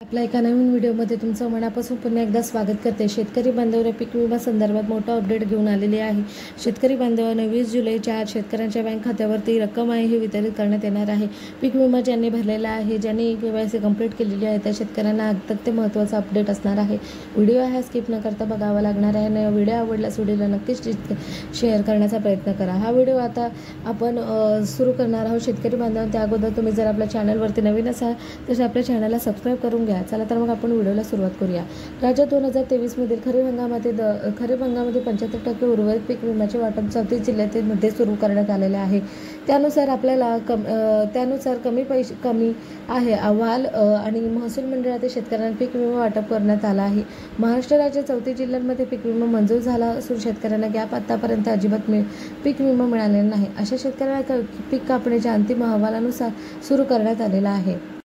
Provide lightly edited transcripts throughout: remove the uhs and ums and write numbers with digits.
आपल्या एका नवीन व्हिडिओमध्ये तुमचं मनापासून पुन्हा एकदा स्वागत करते। शेतकरी बांधवांना पीक विमा संदर्भात मोठा अपडेट घेऊन आलेली आहे। शेतकरी बांधवांना 20 जुलैच्या आज शेतकऱ्यांच्या बँक खात्यावरती रक्कम आहे ही वितरित करण्यात येणार आहे। पीक विमा ज्यांनी भरलेला आहे, ज्यांनी KYC कंप्लीट केलेली आहे, त्या शेतकऱ्यांना अत्यंत महत्त्वाचा अपडेट असणार आहे। व्हिडिओ हा स्किप न करता बघावा लागणार आहे आणि व्हिडिओ आवडल्यास व्हिडिओला नक्कीच शेअर करण्याचा प्रयत्न करा। हा व्हिडिओ आता आपण सुरू करणार आहोत। शेतकरी बांधवांना त्या अगोदर तुम्ही जर आपल्या चॅनलवरती नवीन असाल तर आपल्या चॅनलला सबस्क्राइब करून घ्या। चला तर मग आपण व्हिडिओला सुरुवात करूया। राज्यात 2023 मधील खरीप हंगामामध्ये 75% उर्वरित पीक विम्याचे वाटप 34 जिल्ह्यांमध्ये सुरू करण्यात आलेले आहे। त्यानुसार आपल्याला कमी आहे अहवाल आणि महसूल मंडळातील शेतकऱ्यांना पीक विमा वाटप करण्यात आला आहे। महाराष्ट्र राज्यात 34 जिल्ह्यांमध्ये पीक विमा मंजूर झाला असून शेतकऱ्यांना गॅप आतापर्यंत अजिबात पीक विमा मिळालेला नाही। अशा शेतकऱ्यांना पीक कापणीच्या अंतिम अहवालानुसार सुरू करण्यात आलेला आहे।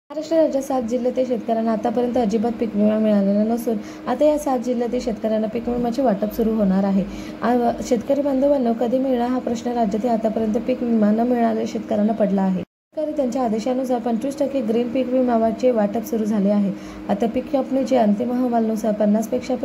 महाराष्ट्र राज्यात 7 जिल्ह्यातील शेतकऱ्यांना आतापर्यंत अजिबात पीक विमा मिळालेला नसून आता या 7 जिल्ह्यातील शेतकऱ्यांना पीक विम्याचे वाटप सुरू होणार आहे। शेतकरी बांधवांना कधी मिळणार हा प्रश्न राज्यातील आतापर्यंत पीक विमा न मिळालेल्या शेतकऱ्यांना पडला आहे। शेतकरी त्यांच्या आदेशानुसार 25% ग्रीन पीक विम्याचे वाटप सुरू झाले आहे। आता पीक कापणीच्या अंतिम अहवालानुसार 50 पेक्षा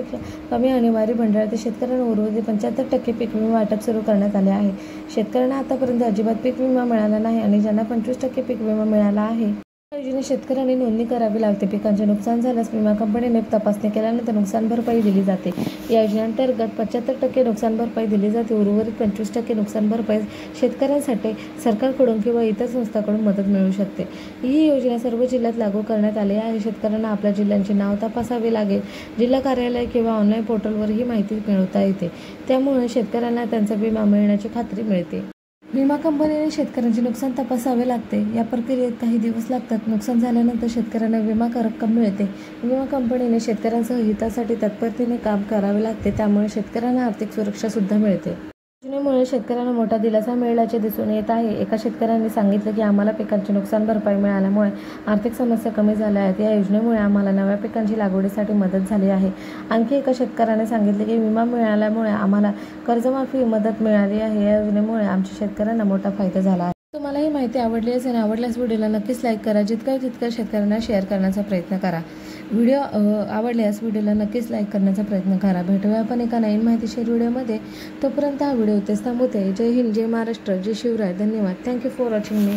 कमी अनिवार्य मंडळातील शेतकऱ्यांना उर्वरित 75% पीक विमा वाटप सुरू करण्यात आले आहे। शेतकऱ्यांना आतापर्यंत अजिबात पीक विमा मिळाला नाही आणि ज्यांना 25% पीक विमा मिळाला आहे या योजनेत शेतकऱ्यांनी नोंदणी करावी लागते। पिकांचे नुकसान झाल्यास विमा कंपनीने तपासणी केल्यानंतर नुकसान भरपाई दिली जाते। या योजनेअंतर्गत 75% नुकसान भरपाई दिली जाते। उर्वरित 25% नुकसान भरपाई शेतकऱ्यांसाठी सरकारकडून किंवा इतर संस्थांकडून मदत मिळू शकते। ही योजना सर्व जिल्ह्यात लागू करण्यात आली आहे। शेतकऱ्यांना आपल्या जिल्ह्याचे नाव तपासावे लागेल। जिल्हा कार्यालय किंवा ऑनलाईन पोर्टलवर ही माहिती मिळवता येते। त्यामुळे शेतकऱ्यांना त्यांचा विमा मिळण्याची खात्री मिळते। विमा कंपनीने शेतकऱ्यांचे नुकसान तपासावे लागते। या प्रक्रियेत काही दिवस लागतात। नुकसान झाल्यानंतर शेतकऱ्यांना विमा रक्कम मिळते। विमा कंपनीने शेतकऱ्यांसह हितासाठी तत्परतेने काम करावे लागते। त्यामुळे शेतकऱ्यांना आर्थिक सुरक्षा सुद्धा मिळते। योजनेमुळे शेतकऱ्यांना मोठा दिलासा मिळाल्याचे दिसून येत आहे। एका शेतकऱ्यांनी सांगितले की आम्हाला पिकांची नुकसान भरपाई मिळाल्यामुळे आर्थिक समस्या कमी झाल्या आहेत। या योजनेमुळे आम्हाला नव्या पिकांची लागवडीसाठी मदत झाली आहे। आणखी एका शेतकऱ्याने सांगितले की विमा मिळाल्यामुळे आम्हाला कर्जमाफी मदत मिळाली आहे। या योजनेमुळे आमच्या शेतकऱ्यांना मोठा फायदा झाला आहे। तुम्हाला ही माहिती आवडली असेल, आवडल्यास व्हिडिओला नक्कीच लाईक करा। जितक्या शेतकऱ्यांना शेअर करण्याचा प्रयत्न करा। व्हिडिओ आवडल्यास व्हिडिओला नक्कीच लाईक करण्याचा प्रयत्न करा। भेटूया आपण एका नवीन माहितीशीर व्हिडिओमध्ये। तोपर्यंत हा व्हिडिओ इथेच थांबवते। जय हिंद, जय महाराष्ट्र, जय शिवराय। धन्यवाद। Thank you for watching me.